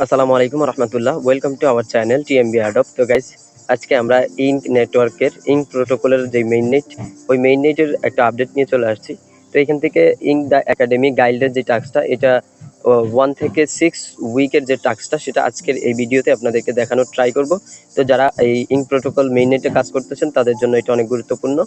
আসসালামু আলাইকুম রহমতুল্লাহ। Welcome to our channel TMB অ্যাডপ। তো গাইস, আজকে আমরা ইঙ্ক নেটওয়ার্কের ইঙ্ক প্রোটোকলের যে মেইননেট, ওই মেইননেটের একটা আপডেট নিয়ে চলে আসছি। তো এখান থেকে ইঙ্ক দ্য একাডেমি গাইডের যে টাস্কটা, এটা 1 থেকে 6 উইকের যে টাস্কটা, সেটা আজকের এই ভিডিওতে আপনাদেরকে দেখানোর ট্রাই করব। তো যারা এই ইঙ্ক প্রোটোকল মেইননেটে কাজ করতেছেন তাদের জন্য এটা অনেক গুরুত্বপূর্ণ।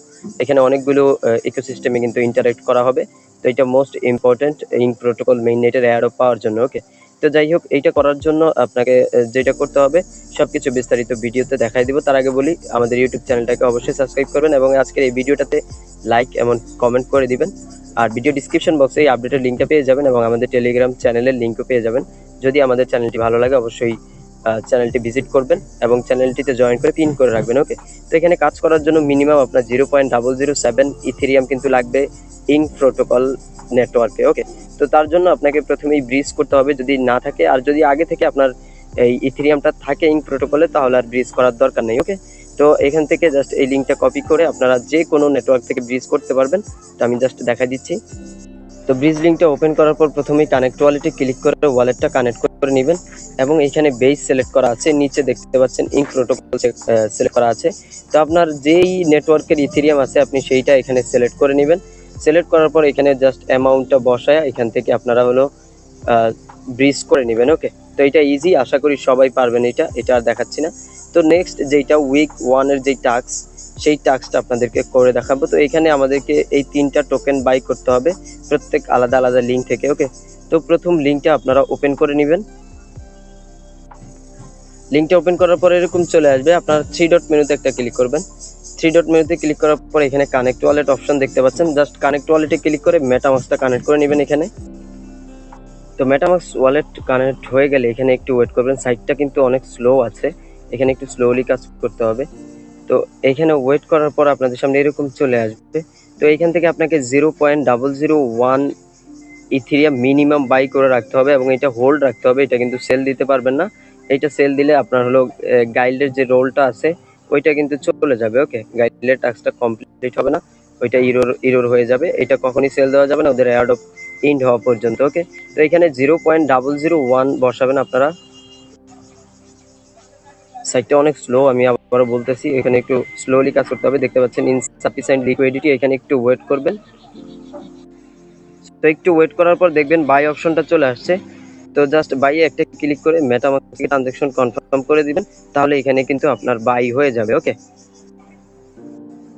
এখানে অনেকগুলো ইকোসিস্টেমে কিন্তু ইন্টারেক্ট করা হবে। তো এটা মোস্ট ইম্পর্টেন্ট ইঙ্ক প্রোটোকল মেইননেটের অ্যাডপ পাওয়ার জন্য। ওকে, তো যাই হোক, এইটা করার জন্য আপনাকে যেটা করতে হবে সবকিছু বিস্তারিত ভিডিওতে দেখাই দিব। তার আগে বলি, আমাদের ইউটিউব চ্যানেলটাকে অবশ্যই সাবস্ক্রাইব করবেন এবং আজকের এই ভিডিওটাতে লাইক এবং কমেন্ট করে দিবেন। আর ভিডিও ডিসক্রিপশন বক্সে এই আপডেটের লিঙ্কটা পেয়ে যাবেন এবং আমাদের টেলিগ্রাম চ্যানেলের লিঙ্কও পেয়ে যাবেন। যদি আমাদের চ্যানেলটি ভালো লাগে অবশ্যই চ্যানেলটি ভিজিট করবেন এবং চ্যানেলটিতে জয়েন করে পিন করে রাখবেন। ওকে, তো এখানে কাজ করার জন্য মিনিমাম আপনার 0.007 ইথেরিয়াম কিন্তু লাগবে ইঙ্ক প্রোটোকল নেটওয়ার্কে। ওকে, তো তার জন্য আপনাকে প্রথমেই ব্রিজ করতে হবে যদি না থাকে, আর যদি আগে থেকে আপনার এই ইথেরিয়ামটা থাকে ইঙ্ক প্রোটোকলে তাহলে আর ব্রিজ করার দরকার নেই। ওকে, তো এখান থেকে জাস্ট এই লিঙ্কটা কপি করে আপনারা যে কোনো নেটওয়ার্ক থেকে ব্রিজ করতে পারবেন। তো আমি জাস্ট দেখা দিচ্ছি। তো ব্রিজ লিঙ্কটা ওপেন করার পর প্রথমেই কানেক্ট ওয়ালেটে ক্লিক করে ওয়ালেটটা কানেক্ট করে নেবেন এবং এখানে বেস সিলেক্ট করা আছে, নিচে দেখতে পাচ্ছেন ইঙ্ক প্রোটোকল সিলেক্ট করা আছে। তো আপনার যেই নেটওয়ার্কের ইথেরিয়াম আছে আপনি সেইটা এখানে সিলেক্ট করে নেবেন। সিলেক্ট করার পর এখানে জাস্ট অ্যামাউন্টটা বসায় এখান থেকে আপনারা হলো ব্রিজ করে নেবেন। ওকে, তো এটা ইজি, আশা করি সবাই পারবেন। এটা আর দেখাচ্ছি না। তো নেক্সট যেটা উইক 1-এর যেই টাস্ক, সেই টাস্কটা আপনাদেরকে করে দেখাবো। তো এখানে আমাদেরকে এই 3টা টোকেন বাই করতে হবে প্রত্যেক আলাদা আলাদা লিঙ্ক থেকে। ওকে, তো প্রথম লিঙ্কটা আপনারা ওপেন করে নেবেন। লিঙ্কটা ওপেন করার পর এরকম চলে আসবে। আপনারা 3 ডট মেনুতে একটা ক্লিক করবেন। 3 ডট মেনুতে ক্লিক করার পর এখানে কানেক্ট ওয়ালেট অপশন দেখতে পাচ্ছেন। জাস্ট কানেক্ট ওয়ালেটে ক্লিক করে মেটামাস্কটা কানেক্ট করে নেবেন এখানে। তো মেটামাস্ক ওয়ালেট কানেক্ট হয়ে গেলে এখানে একটু ওয়েট করবেন। সাইটটা কিন্তু অনেক স্লো আছে, এখানে একটু স্লোলি কাজ করতে হবে। তো এখানে ওয়েট করার পর আপনাদের সামনে এরকম চলে আসবে। তো এখান থেকে আপনাকে 0.001 ইথেরিয়াম মিনিমাম বাই করে রাখতে হবে এবং এটা হোল্ড রাখতে হবে। এটা কিন্তু সেল দিতে পারবেন না। এটা সেল দিলে আপনার হলো গাইডের যে রোলটা আছে ওইটা কিন্তু চলে যাবে। ওকে, গাইডের টাস্কটা কমপ্লিট হবে না, ওইটা ইরোর হয়ে যাবে। এটা কখনই সেল দেওয়া যাবে না ওদের অ্যাড অফ ইন্ড হওয়া পর্যন্ত। ওকে, তো এখানে 0.001 বসাবেন আপনারা। সাইটটা অনেক স্লো, আমি আবারও বলতেছি, এখানে একটু স্লোলি কাজ করতে হবে। দেখতে পাচ্ছেন ইনসাফিসিয়েন্ট লিকুইডিটি, এখানে একটু ওয়েট করবেন। তো একটু ওয়েট করার পর দেখবেন বাই অপশনটা চলে আসছে। তো জাস্ট বাইয়ে একটা ক্লিক করে মেটামাস্ক থেকে ট্রানজাকশন কনফার্ম করে দিবেন, তাহলে এখানে কিন্তু আপনার বাই হয়ে যাবে। ওকে,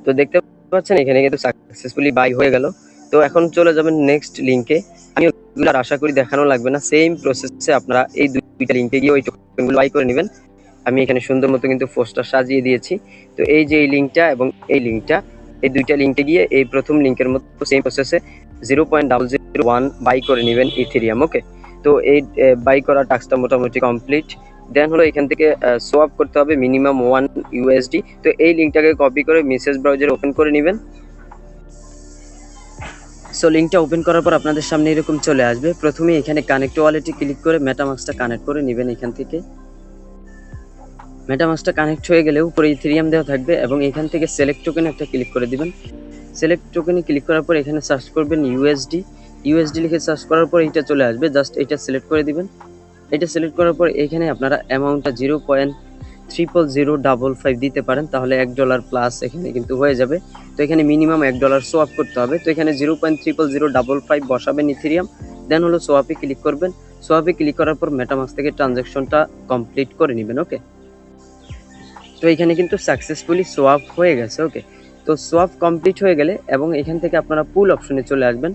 তো দেখতে পাচ্ছেন এখানে কিন্তু সাকসেসফুলি বাই হয়ে গেল। তো এখন চলে যাবেন নেক্সট লিঙ্কে। আমি ওগুলো আশা করি দেখানো লাগবে না, সেম প্রসেসে আপনারা এই দুইটা লিঙ্কে গিয়ে ওই টোকেনগুলো বাই করে নেবেন। আমি এখানে সুন্দর মতো কিন্তু পোস্টার সাজিয়ে দিয়েছি। তো এই যে এই লিঙ্কটা এবং এই লিঙ্কটা, এই দুইটা লিঙ্কে গিয়ে এই প্রথম লিঙ্কের মতো সেম প্রসেসে 0.001 বাই করে নেবেন ইথেরিয়াম। ওকে, তো এই বাই করা টাস্কটা মোটামুটি কমপ্লিট। দেন হলো এখান থেকে সোয়াপ করতে হবে মিনিমাম 1 ইউএসডি। তো এই লিঙ্কটাকে কপি করে মেসেজ ব্রাউজারে ওপেন করে নেবেন। সো লিঙ্কটা ওপেন করার পর আপনাদের সামনে এরকম চলে আসবে। প্রথমে এখানে কানেক্ট ওয়ালেটে ক্লিক করে মেটামাস্কটা কানেক্ট করে নেবেন। এখান থেকে মেটামাস্কটা কানেক্ট হয়ে গেলে উপরে ইথেরিয়াম দেওয়া থাকবে এবং এখান থেকে সিলেক্ট টোকেনে একটা ক্লিক করে দিবেন। সিলেক্ট টোকেনে ক্লিক করার পর এখানে সার্চ করবেন ইউএসডি লিখে সার্চ করার পর এটা চলে আসবে। জাস্ট এটা সিলেক্ট করে দিবেন। এটা সিলেক্ট করার পর এখানে আপনারা অ্যামাউন্টটা 0.00055 দিতে পারেন, তাহলে $1 প্লাস এখানে কিন্তু হয়ে যাবে। তো এখানে মিনিমাম $1 সোয়াপ করতে হবে। তো এখানে 0.00055 বসাবেন ইথেরিয়াম। দেন হলো সোয়াপে ক্লিক করবেন। সোয়াপে ক্লিক করার পর মেটামাস্ক থেকে ট্রানজাকশনটা কমপ্লিট করে নেবেন। ওকে, তো এখানে কিন্তু সাকসেসফুলি সোয়াপ হয়ে গেছে। ওকে, তো সোয়াপ কমপ্লিট হয়ে গেলে এবং এখান থেকে আপনারা পুল অপশনে চলে আসবেন।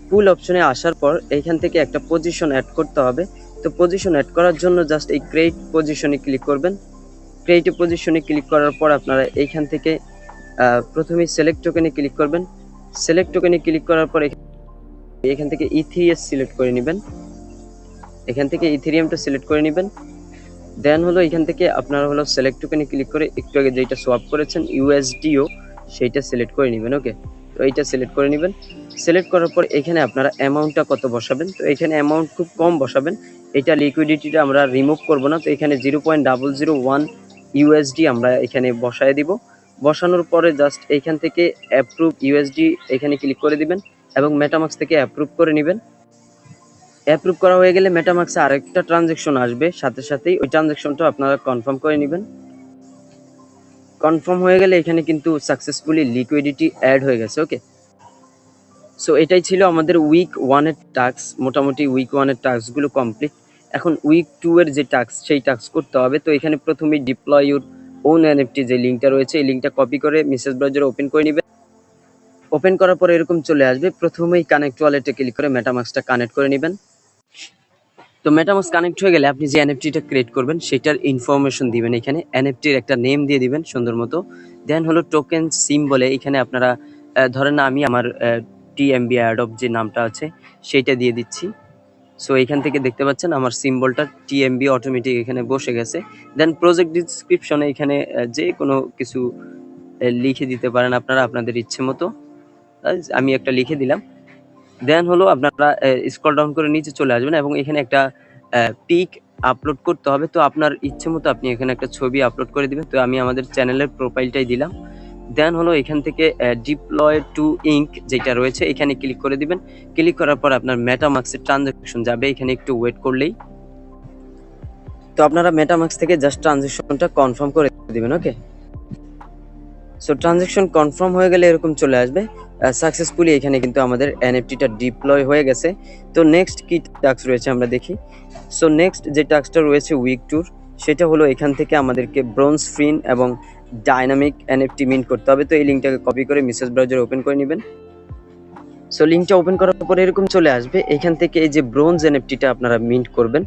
পুল অপশনে আসার পর এখান থেকে একটা পজিশন অ্যাড করতে হবে। তো পজিশন অ্যাড করার জন্য জাস্ট এই ক্রিয়েট পজিশনে ক্লিক করবেন। ক্রিয়েট পজিশনে ক্লিক করার পর আপনারা এইখান থেকে প্রথমে সিলেক্ট টোকেনে ক্লিক করবেন। সিলেক্ট টোকেনে ক্লিক করার পর এখান থেকে ইথিএস সিলেক্ট করে নেবেন। এখান থেকে ইথেরিয়ামটা সিলেক্ট করে নেবেন। দেন হলো এখান থেকে আপনারা হলো সিলেক্ট টোকেনে ক্লিক করে একটু আগে যেটা সোয়াপ করেছেন ইউএসডিও, সেইটা সিলেক্ট করে নেবেন। ওকে, তো এইটা সিলেক্ট করে নেবেন। সিলেক্ট করার পর এখানে আপনারা অ্যামাউন্টটা কত বসাবেন। তো এখানে অ্যামাউন্ট খুব কম বসাবেন, এটা লিকুইডিটিটা আমরা রিমুভ করব না। তো এখানে 0.001 ইউএসডি আমরা এখানে বসায় দিব। বসানোর পরে জাস্ট এইখান থেকে অ্যাপ্রুভ ইউএসডি এখানে ক্লিক করে দিবেন এবং মেটামাস্ক থেকে অ্যাপ্রুভ করে নেবেন। অ্যাপ্রুভ করা হয়ে গেলে মেটামাক্সে আরেকটা ট্রানজ্যাকশন আসবে, সাথে সাথেই ওই ট্রানজ্যাকশনটা আপনারা কনফার্ম করে নেবেন। কনফার্ম হয়ে গেলে এখানে কিন্তু সাকসেসফুলি লিকুইডিটি অ্যাড হয়ে গেছে। ওকে, সো এটাই ছিল আমাদের উইক 1 এর টাস্ক। মোটামুটি উইক 1 এর টাস্কগুলো কমপ্লিট। এখন উইক 2 এর যে টাস্ক, সেই টাস্ক করতে হবে। তো এখানে প্রথমেই ডিপ্লয় ইউর ওন এনএফটি যে লিঙ্কটা রয়েছে, এই লিঙ্কটা কপি করে মেসেজ ব্রাউজারে ওপেন করে নেবেন। ওপেন করার পরে এরকম চলে আসবে। প্রথমেই কানেক্ট ওয়ালেটে ক্লিক করে মেটামাক্সটা কানেক্ট করে নেবেন। তো মেটামাক্স কানেক্ট হয়ে গেলে আপনি যে এনএফটিটা ক্রিয়েট করবেন সেটার ইনফরমেশন দিবেন। এখানে এনএফটির একটা নেম দিয়ে দিবেন সুন্দর মতো। দেন হলো টোকেন সিম্বলে এখানে আপনারা ধরেন আমি আমার টিএমবি অ্যাডপ যে নামটা আছে সেইটা দিয়ে দিচ্ছি। সো এখান থেকে দেখতে পাচ্ছেন আমার সিম্বলটা টিএমবি অটোমেটিক এখানে বসে গেছে। দেন প্রজেক্ট ডিসক্রিপশনে এখানে যে কোনো কিছু লিখে দিতে পারেন আপনারা আপনাদের ইচ্ছে মতো। আমি একটা লিখে দিলাম। দেন হলো আপনারা স্ক্রল ডাউন করে নিচে চলে আসবেন এবং এখানে একটা পিক আপলোড করতে হবে। তো আপনার ইচ্ছে মতো আপনি এখানে একটা ছবি আপলোড করে দিবেন। তো আমি আমাদের চ্যানেলের প্রোফাইলটাই দিলাম। দেন হলো এখান থেকে ডিপ্লয় টু ইঙ্ক যেটা রয়েছে এখানে ক্লিক করে দিবেন। ক্লিক করার পর আপনার মেটামাক্সের ট্রানজ্যাকশন যাবে। এখানে একটু ওয়েট করলেই তো আপনারা মেটামাক্স থেকে জাস্ট ট্রানজ্যাকশনটা কনফার্ম করে দিবেন। ওকে, সো ট্রানজ্যাকশন কনফার্ম হয়ে গেলে এরকম চলে আসবে সাকসেসফুলি। এখানে কিন্তু আমাদের এনএফটিটা ডিপ্লয় হয়ে গেছে। তো নেক্সট কি টাস্ক রয়েছে আমরা দেখি। সো নেক্সট যে টাস্কটা রয়েছে উইক 2, সেটা হলো এখান থেকে আমাদেরকে ব্রোঞ্জ ফিন এবং ডাইনামিক এনএফটি মিন্ট করতে হবে। তো এই লিঙ্কটাকে কপি করে মেসেজ ব্রাউজারে ওপেন করে নেবেন। সো লিঙ্কটা ওপেন করার পরে এরকম চলে আসবে। এখান থেকে এই যে ব্রোঞ্জ এনএফটিটা আপনারা মিন্ট করবেন,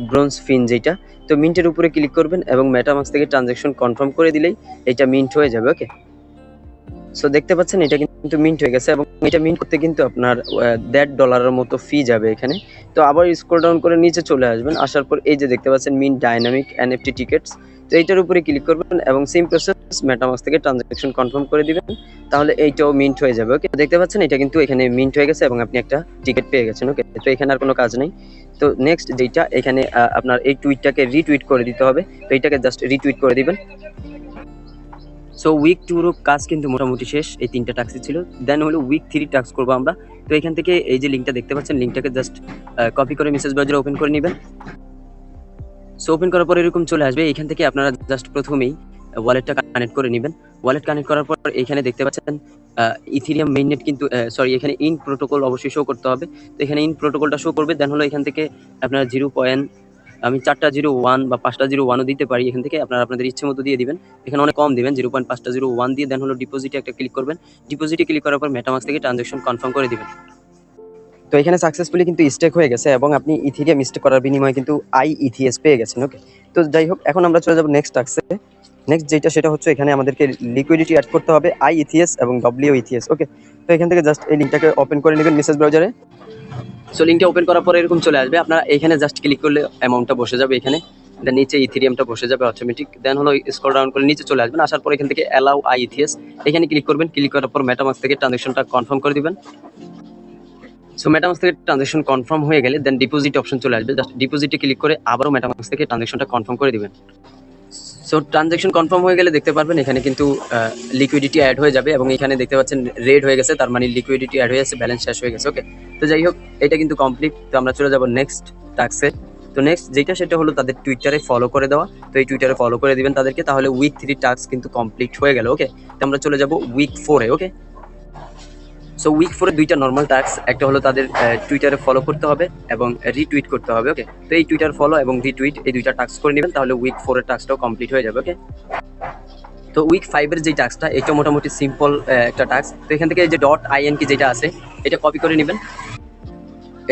ব্রোঞ্জ ফিন যেটা, তো মিন্টের উপরে ক্লিক করবেন এবং মেটামাক্স থেকে ট্রানজ্যাকশন কনফার্ম করে দিলেই এটা মিন্ট হয়ে যাবে। ওকে, সো দেখতে পাচ্ছেন এটা কিন্তু মিন্ট হয়ে গেছে এবং এটা মিন্ট করতে কিন্তু আপনার $1.50 মতো ফি যাবে এখানে। তো আবার স্ক্রল ডাউন করে নিচে চলে আসবেন। আসার পর এই যে দেখতে পাচ্ছেন মিন্ট ডাইনামিক এনএফটি টিকেটস, তো এইটার উপরে ক্লিক করবেন এবং সেম প্রসেস মেটামাক্স থেকে ট্রানজ্যাকশন কনফার্ম করে দিবেন। তাহলে এইটাও মিন্ট হয়ে যাবে। ওকে, দেখতে পাচ্ছেন এটা কিন্তু এখানে মিন্ট হয়ে গেছে এবং আপনি একটা টিকিট পেয়ে গেছেন। ওকে, তো এখানে আর কোনো কাজ নেই। তো নেক্সট যেটা এখানে আপনার এই টুইটটাকে রিটুইট করে দিতে হবে। তো এইটাকে জাস্ট রিটুইট করে দিবেন। সো উইক 2 কাজ কিন্তু মোটামুটি শেষ। এই 3টা টাস্কই ছিল। দেন হলো উইক 3 টাস্ক করবো আমরা। তো এখান থেকে এই যে লিঙ্কটা দেখতে পাচ্ছেন, লিঙ্কটাকে জাস্ট কপি করে মেসেজ ব্রাউজারে ওপেন করে নেবেন। সো ওপেন করার পর এরকম চলে আসবে। এখান থেকে আপনারা জাস্ট প্রথমেই ওয়ালেটটা কানেক্ট করে নেবেন। ওয়ালেট কানেক্ট করার পর এখানে দেখতে পাচ্ছেন ইথেরিয়াম মেইননেট কিন্তু সরি এখানে ইন প্রোটোকল অবশ্যই শো করতে হবে। তো এখানে ইন প্রোটোকলটা শো করবে। দেন হলো এখান থেকে আপনারা 0. আমি 4টা 01 বা 5টা 01ও দিতে পারি। এখান থেকে আপনারা আপনাদের ইচ্ছে মতো দিয়ে দিবেন। এখানে অনেক কম দিবেন, 0.5টা 01 দিয়ে দেন হলো ডিপোজিটে একটা ক্লিক করবেন। ডিপোজিটে ক্লিক করার পর মেটামাক্স থেকে ট্রানজ্যাকশন কনফার্ম করে দিবেন। তো এখানে সাকসেসফুলি কিন্তু স্টেক হয়ে গেছে এবং আপনি ইথেরিয়াম স্টেক করার বিনিময়ে কিন্তু IETH পেয়ে গেছেন। ওকে, তো যাই হোক এখন আমরা চলে যাব নেক্সট টাস্কে। নেক্সট যেটা সেটা হচ্ছে এখানে আমাদেরকে লিকুইডিটি অ্যাড করতে হবে IETH এবং WETH। ওকে, তো এখান থেকে জাস্ট এই লিঙ্কটাকে ওপেন করে নেবেন মেসেজ ব্রাউজারে। সো লিঙ্কটা ওপেন করার পরে এরকম চলে আসবে। আপনারা এখানে জাস্ট ক্লিক করলে অ্যামাউন্টটা বসে যাবে এখানে। দেন নিচে ইথেরিয়ামটা বসে যাবে অটোমেটিক। দেন হলো স্ক্রল ডাউন করে নিচে চলে আসবেন। আসার পর এখান থেকে অ্যালাউ IETH এখানে ক্লিক করবেন। ক্লিক করার পর মেটামাক্স থেকে ট্রানজ্যাকশনটা কনফার্ম করে দিবেন। সো মেটামাক্স থেকে ট্রানজ্যাকশন কনফার্ম হয়ে গেলে দেন ডিপোজিট অপশন চলে আসবে। জাস্ট ডিপোজিটে ক্লিক করে আবারও মেটামাক্স থেকে ট্রানজ্যাকশনটা কনফার্ম করে দিবেন। সো ট্রানজ্যাকশন কনফার্ম হয়ে গেলে দেখতে পারবেন এখানে কিন্তু লিকুইডিটি অ্যাড হয়ে যাবে এবং এখানে দেখতে পাচ্ছেন রেড হয়ে গেছে, তার মানে লিকুইডিটি অ্যাড হয়ে গেছে, ব্যালেন্স শেষ হয়ে গেছে। ওকে, তো যাই হোক এটা কিন্তু কমপ্লিট। তো আমরা চলে যাব নেক্সট টাস্কে। তো নেক্সট যেটা সেটা হলো তাদের টুইটারে ফলো করে দেওয়া। তো এই টুইটারে ফলো করে দিবেন তাদেরকে, তাহলে উইক 3 টাস্ক কিন্তু কমপ্লিট হয়ে গেল। ওকে, তো আমরা চলে যাব উইক 4 এ। ওকে, সো উইক 4 এর 2টা নর্মাল টাস্ক, একটা হলো তাদের টুইটারে ফলো করতে হবে এবং রিটুইট করতে হবে। ওকে, তো এই টুইটার ফলো এবং রিটুইট এই 2টা টাস্ক করে নেবেন, তাহলে উইক 4 এর টাস্কটাও কমপ্লিট হয়ে যাবে। ওকে, তো উইক 5 এর যে টাস্কটা এটা মোটামুটি সিম্পল একটা টাস্ক। তো এখান থেকে এই যে .in যেটা আছে এটা কপি করে নেবেন।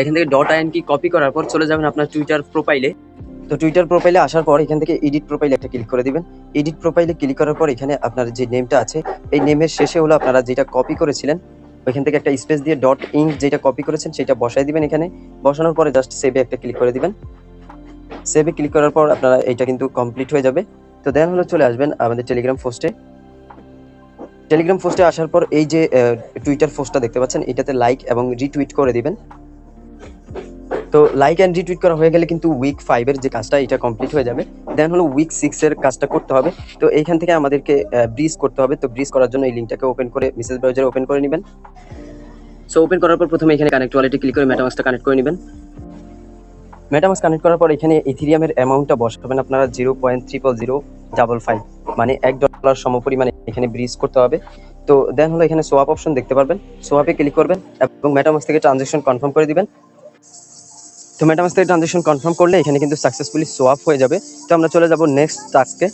এখান থেকে .in কপি করার পর চলে যাবেন আপনার টুইটার প্রোফাইলে। তো টুইটার প্রোফাইলে আসার পর এখান থেকে এডিট প্রোফাইলে একটা ক্লিক করে দিবেন। এডিট প্রোফাইলে ক্লিক করার পর এখানে আপনার যে নেমটা আছে এই নেমের শেষে হলো আপনারা যেটা কপি করেছিলেন ওইখান থেকে একটা স্পেস দিয়ে .in যেটা কপি করেছেন সেটা বসাই দিবেন। এখানে বসানোর পরে জাস্ট সেভে একটা ক্লিক করে দিবেন। সেভে ক্লিক করার পর আপনারা এটা কিন্তু কমপ্লিট হয়ে যাবে। তো দেন হলো চলে আসবেন আমাদের টেলিগ্রাম পোস্টে। টেলিগ্রাম পোস্টে আসার পর এই যে টুইটার পোস্টটা দেখতে পাচ্ছেন এটাতে লাইক এবং রিটুইট করে দিবেন। তো লাইক এন্ড রিটুইট করা হয়ে গেলে কিন্তু উইক 5 এর যে কাজটা এটা কমপ্লিট হয়ে যাবে। দেন হলো উইক 6 এর কাজটা করতে হবে। তো এইখান থেকে আমাদেরকে ব্রিজ করতে হবে। তো ব্রিজ করার জন্য এই লিঙ্কটাকে ওপেন করে মেসেজ ব্রাউজারে ওপেন করে নেবেন। সো ওপেন করার পর প্রথমে এখানে কানেক্ট ওয়ালেটে ক্লিক করে মেটামাক্সটা কানেক্ট করে নেবেন। মেটামাস্ক কানেক্ট করার পর এখানে ইথিরিয়ামের অ্যামাউন্টটা বসাবেন আপনারা 0.0005, মানে $1 সমপরিমাণে এখানে ব্রিজ করতে হবে। তো দেন হলো এখানে সোয়াপ অপশন দেখতে পারবেন, সোয়াপে ক্লিক করবেন এবং মেটামাস্ক থেকে ট্রানজাকশন কনফার্ম করে দিবেন। তো মেটামাস্ক থেকে ট্রানজাকশন কনফার্ম করলে এখানে কিন্তু সাকসেসফুলি সোয়াপ হয়ে যাবে। তো আমরা চলে যাব নেক্সট টাস্কে।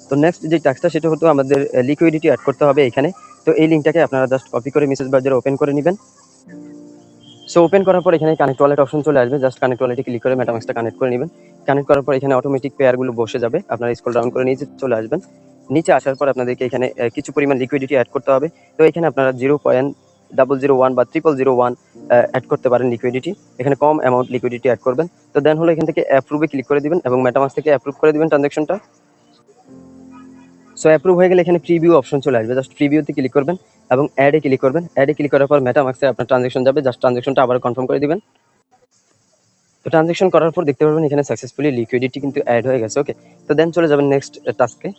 তো নেক্সট যে টাস্কটা সেটা হতো আমাদের লিকুইডিটি অ্যাড করতে হবে এখানে। তো এই লিঙ্কটাকে আপনারা জাস্ট কপি করে মেসেজ ব্রাউজারে ওপেন করে নেবেন। সো ওপেন করার পর এখানে কানেক্ট ওয়ালেট অপশন চলে আসবে, জাস্ট কানেক্ট ওয়ালেটে ক্লিক করে মেটামাস্কটা কানেক্ট করে নেবেন। কানেক্ট করার পর এখানে অটোমেটিক পেয়ারগুলো বসে যাবে, আপনারা স্ক্রল ডাউন করে নিচে চলে আসবেন। নিচে আসার পর আপনাদেরকে এখানে কিছু পরিমাণ লিকুইডিটি অ্যাড করতে হবে। তো এখানে আপনারা 0.001 বা 0001 অ্যাড করতে পারেন লিকুইডিটি, এখানে কম অ্যামাউন্ট লিকুইডিটি অ্যাড করবেন। তো দেন হলো এখান থেকে অ্যাপ্রুভে ক্লিক করে দিবেন এবং মেটামাস্ক থেকে অ্যাপ্রুভ করে দিবেন ট্রানজাকশনটা। সো অ্যাপ্রুভ হয়ে গেলে এখানে প্রিভিউ অপশন চলে আসবে, জাস্ট প্রিভিউতে ক্লিক করবেন এবং অ্যাডে ক্লিক করবেন। অ্যাডে ক্লিক করার পর মেটামাস্কে আপনার ট্রানজাকশন যাবে, জাস্ট ট্রানজাকশনটা আবার কনফার্ম করে দিবেন। তো ট্রানজাকশন করার পর দেখতে পারবেন এখানে সাকসেসফুলি লিকুইডিটি কিন্তু অ্যাড হয়ে গেছে। ওকে, তো দেন চলে যাবেন নেক্সট টাস্কে।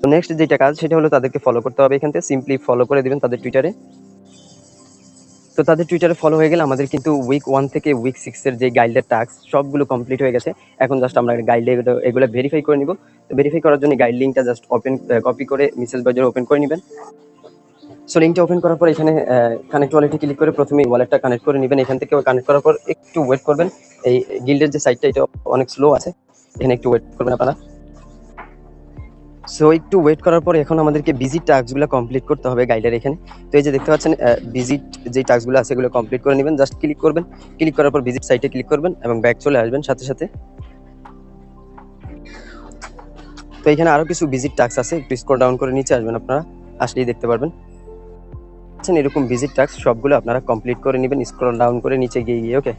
তো নেক্সট যেটা কাজ সেটা হলো তাদেরকে ফলো করতে হবে, এখান থেকে সিম্পলি ফলো করে দিবেন তাদের টুইটারে। তো তাদের টুইটারে ফলো হয়ে গেলে আমাদের কিন্তু উইক 1 থেকে উইক 6 এর যে গাইডের টাস্ক সবগুলো কমপ্লিট হয়ে গেছে। এখন জাস্ট আমরা গাইডে এগুলো ভেরিফাই করে নিব। তো ভেরিফাই করার জন্য গাইড লিঙ্কটা জাস্ট কপি করে মেসেজ ব্রাউজারে ওপেন করে নেবেন। সো লিঙ্কটা ওপেন করার পর এখানে কানেক্ট ওয়ালেটে ক্লিক করে প্রথমে ওয়ালেটটা কানেক্ট করে নেবেন। এখান থেকে কানেক্ট করার পর একটু ওয়েট করবেন, এই গিল্ডের যে সাইটটা এটা অনেক স্লো আছে, এখানে একটু ওয়েট করবেন আপনারা। সো একটু ওয়েট করার পর এখন আমাদেরকে ভিজিট টাস্কগুলো কমপ্লিট করতে হবে গাইডের এখানে। তো এই যে দেখতে পাচ্ছেন ভিজিট যে টাস্কগুলো আছে এগুলো কমপ্লিট করে নেবেন, জাস্ট ক্লিক করবেন। ক্লিক করার পর ভিজিট সাইটে ক্লিক করবেন এবং ব্যাক চলে আসবেন সাথে সাথে। তো এখানে আরো কিছু ভিজিট টাস্ক আছে, একটু স্ক্রল ডাউন করে নিচে আসবেন, আপনারা আসলেই দেখতে পারবেন এরকম ভিজিট টাস্ক সবগুলো আপনারা কমপ্লিট করে নেবেন স্ক্রল ডাউন করে নিচে গিয়ে। ওকে,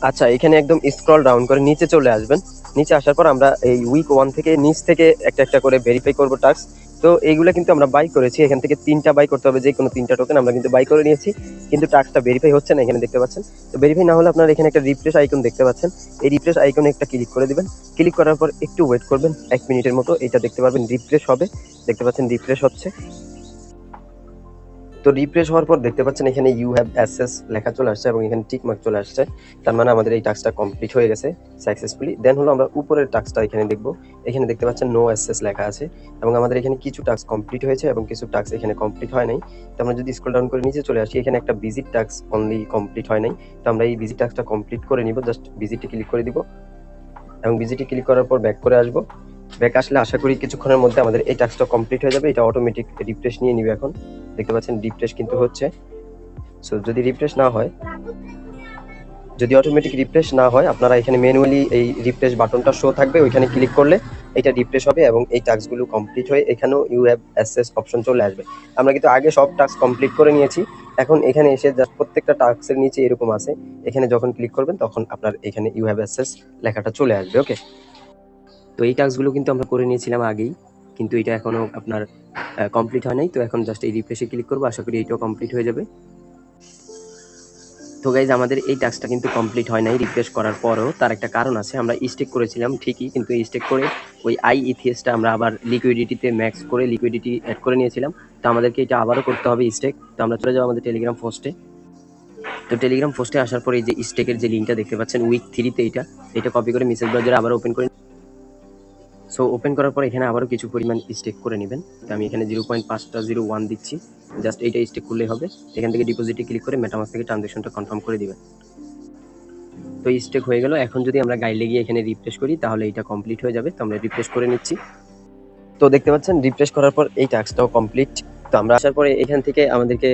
আচ্ছা এখানে একদম স্ক্রল ডাউন করে নিচে চলে আসবেন। নিচে আসার পর আমরা এই উইক 1 থেকে নিচ থেকে একটা একটা করে ভেরিফাই করব টাস্ক। তো এইগুলো কিন্তু আমরা বাই করেছি, এখান থেকে 3টা বাই করতে হবে, যে কোনো 3টা টোকেন আমরা কিন্তু বাই করে নিয়েছি, কিন্তু টাস্কটা ভেরিফাই হচ্ছে না এখানে দেখতে পাচ্ছেন। তো ভেরিফাই না হলে আপনারা এখানে একটা রিফ্রেশ আইকন দেখতে পাচ্ছেন, এই রিফ্রেশ আইকনে একটা ক্লিক করে দিবেন। ক্লিক করার পর একটু ওয়েট করবেন 1 মিনিটের মতো, এটা দেখতে পারবেন রিফ্রেশ হবে, দেখতে পাচ্ছেন রিফ্রেশ হচ্ছে। তো রিফ্রেশ হওয়ার পর দেখতে পাচ্ছেন এখানে ইউ হ্যাভ অ্যাক্সেস লেখা চলে আসছে এবং এখানে টিক মার্ক চলে আসছে, তার মানে আমাদের এই টাস্কটা কমপ্লিট হয়ে গেছে সাকসেসফুলি। দেন হলো আমরা উপরের টাস্কটা এখানে দেখব, এখানে দেখতে পাচ্ছেন নো অ্যাক্সেস লেখা আছে এবং আমাদের এখানে কিছু টাস্ক কমপ্লিট হয়েছে এবং কিছু টাস্ক এখানে কমপ্লিট হয় নাই। তো আমরা যদি স্ক্রল ডাউন করে নিচে চলে আসি, এখানে একটা ভিজিট টাস্ক অনলি কমপ্লিট হয় নাই। তো আমরা এই ভিজিট টাস্কটা কমপ্লিট করে নিব, জাস্ট ভিজিটে ক্লিক করে দিব এবং ভিজিটে ক্লিক করার পর ব্যাক করে আসবো। ব্যাক আসলে আশা করি কিছুক্ষণের মধ্যে আমাদের এই টাস্কটা কমপ্লিট হয়ে যাবে। এটা অটোমেটিক রিফ্রেশ নিয়ে নিবে, এখন দেখতে পাচ্ছেন রিফ্রেশ কিন্তু হচ্ছে। সো যদি রিফ্রেশ না হয়, যদি অটোমেটিক রিফ্রেশ না হয়, আপনারা এখানে ম্যানুয়ালি এই রিফ্রেশ বাটনটা শো থাকবে, ওইখানে ক্লিক করলে এটা রিফ্রেশ হবে এবং এই টাস্কগুলো কমপ্লিট হয়ে এখানেও ইউ হ্যাভ অ্যাক্সেস অপশন চলে আসবে। আমরা কিন্তু আগে সব টাস্ক কমপ্লিট করে নিয়েছি, এখন এখানে এসে জাস্ট প্রত্যেকটা টাস্কের নিচে এরকম আছে, এখানে যখন ক্লিক করবেন তখন আপনার এখানে ইউ হ্যাভ অ্যাক্সেস লেখাটা চলে আসবে। ওকে, তো এই টাস্কগুলো কিন্তু আমরা করে নিয়েছিলাম আগেই, কিন্তু এটা এখনো আপনার কমপ্লিট হয় নাই। তো এখন জাস্ট এই রিফ্রেশে ক্লিক করবো, আশা করি এটাও কমপ্লিট হয়ে যাবে। তো গাইজ আমাদের এই টাস্কটা কিন্তু কমপ্লিট হয় নাই রিফ্রেশ করার পরও, তার একটা কারণ আছে। আমরা স্টেক করেছিলাম ঠিকই, কিন্তু স্টেক করে ওই ইথিএসটা আমরা আবার লিকুইডিটিতে ম্যাক্স করে লিকুইডিটি অ্যাড করে নিয়েছিলাম। তো আমাদেরকে এটা আবারও করতে হবে স্টেক। তো আমরা চলে যাবো আমাদের টেলিগ্রাম পোস্টে। তো টেলিগ্রাম পোস্টে আসার পরে এই যে স্টেকের যে লিঙ্কটা দেখতে পাচ্ছেন উইক 3-তে, এটা কপি করে মেসেজ ব্রাউজারে আবার ওপেন করে। সো ওপেন করার পর এখানে আবারও কিছু পরিমাণ স্টেক করে নেবেন। তো আমি এখানে 0.501 দিচ্ছি, জাস্ট এইটা স্টেক করলেই হবে। এখান থেকে ডিপোজিটে ক্লিক করে মেটামাস্ক থেকে ট্রানজাকশনটা কনফার্ম করে দিবেন। তো স্টেক হয়ে গেল। এখন যদি আমরা গাইডে গিয়ে এখানে রিফ্রেশ করি তাহলে এটা কমপ্লিট হয়ে যাবে। তো আমরা রিফ্রেশ করে নিচ্ছি। তো দেখতে পাচ্ছেন রিফ্রেশ করার পর এই টাস্কটাও কমপ্লিট। তো আমরা আসার পরে এখান থেকে আমাদেরকে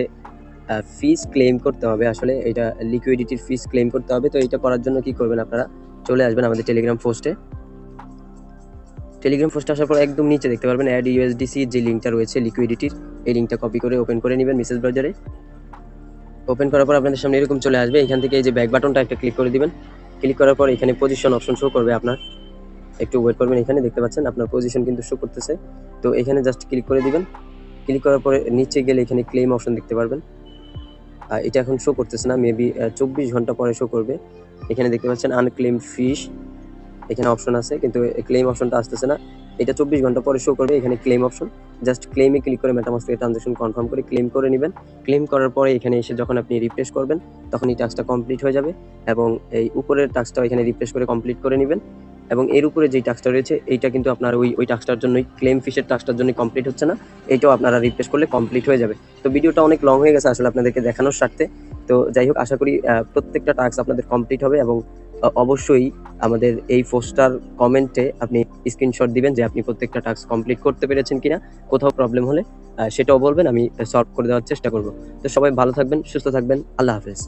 ফিস ক্লেম করতে হবে, আসলে এটা লিকুইডিটির ফিস ক্লেম করতে হবে। তো এটা করার জন্য কি করবেন, আপনারা চলে আসবেন আমাদের টেলিগ্রাম পোস্টে। টেলিগ্রাম পোস্টে আসার পর একদম নিচে দেখতে পারবেন অ্যাড ইউএসডিসি যে লিঙ্কটা রয়েছে লিকুইডিটির, এই লিঙ্কটা কপি করে ওপেন করে নেবেন মেসেজ ব্রাউজারে। ওপেন করার পর আপনাদের সামনে এরকম চলে আসবে, এখান থেকে এই যে ব্যাক বাটনটা একটা ক্লিক করে দিবেন। ক্লিক করার পর এখানে পজিশন অপশন শো করবে, আপনার একটু ওয়েট করবেন। এখানে দেখতে পাচ্ছেন আপনার পজিশন কিন্তু শো করতেছে, তো এখানে জাস্ট ক্লিক করে দিবেন। ক্লিক করার পরে নিচে গেলে এখানে ক্লেম অপশন দেখতে পারবেন, এটা এখন শো করতেছে না, মেবি 24 ঘন্টা পরে শো করবে। এখানে দেখতে পাচ্ছেন আনক্লেমড ফিশ, এখানে অপশন আছে কিন্তু ক্লেম অপশনটা আসতেছে না। এটা 24 ঘন্টা পরে শো করবে। এখানে ক্লেম অপশন, জাস্ট ক্লেমে ক্লিক করে মেটামাস্ক থেকে ট্রানজাকশন কনফার্ম করে ক্লেম করে নেবেন। ক্লেম করার পরে এখানে এসে যখন আপনি রিফ্রেশ করবেন তখন এই টাস্কটা কমপ্লিট হয়ে যাবে এবং এই উপরের টাস্কটাও এখানে রিফ্রেশ করে কমপ্লিট করে নেবেন। এবং এর উপরে যেই টাস্কটা রয়েছে এইটা কিন্তু আপনার ওই টাস্কটার জন্যই, ক্লেম ফিশের টাস্কটার জন্যই কমপ্লিট হচ্ছে না, এইটাও আপনারা রিফ্রেশ করলে কমপ্লিট হয়ে যাবে। তো ভিডিওটা অনেক লং হয়ে গেছে আসলে আপনাদেরকে দেখানোর স্বার্থে। তো যাই হোক, আশা করি প্রত্যেকটা টাস্ক আপনাদের কমপ্লিট হবে এবং অবশ্যই আমাদের এই পোস্টার কমেন্টে আপনি স্ক্রিনশট দিবেন যে আপনি প্রত্যেকটা টাস্ক কমপ্লিট করতে পেরেছেন কিনা। কোথাও প্রবলেম হলে সেটাও বলবেন, আমি সলভ করে দেওয়ার চেষ্টা করব। তো সবাই ভালো থাকবেন, সুস্থ থাকবেন, আল্লাহ হাফেজ।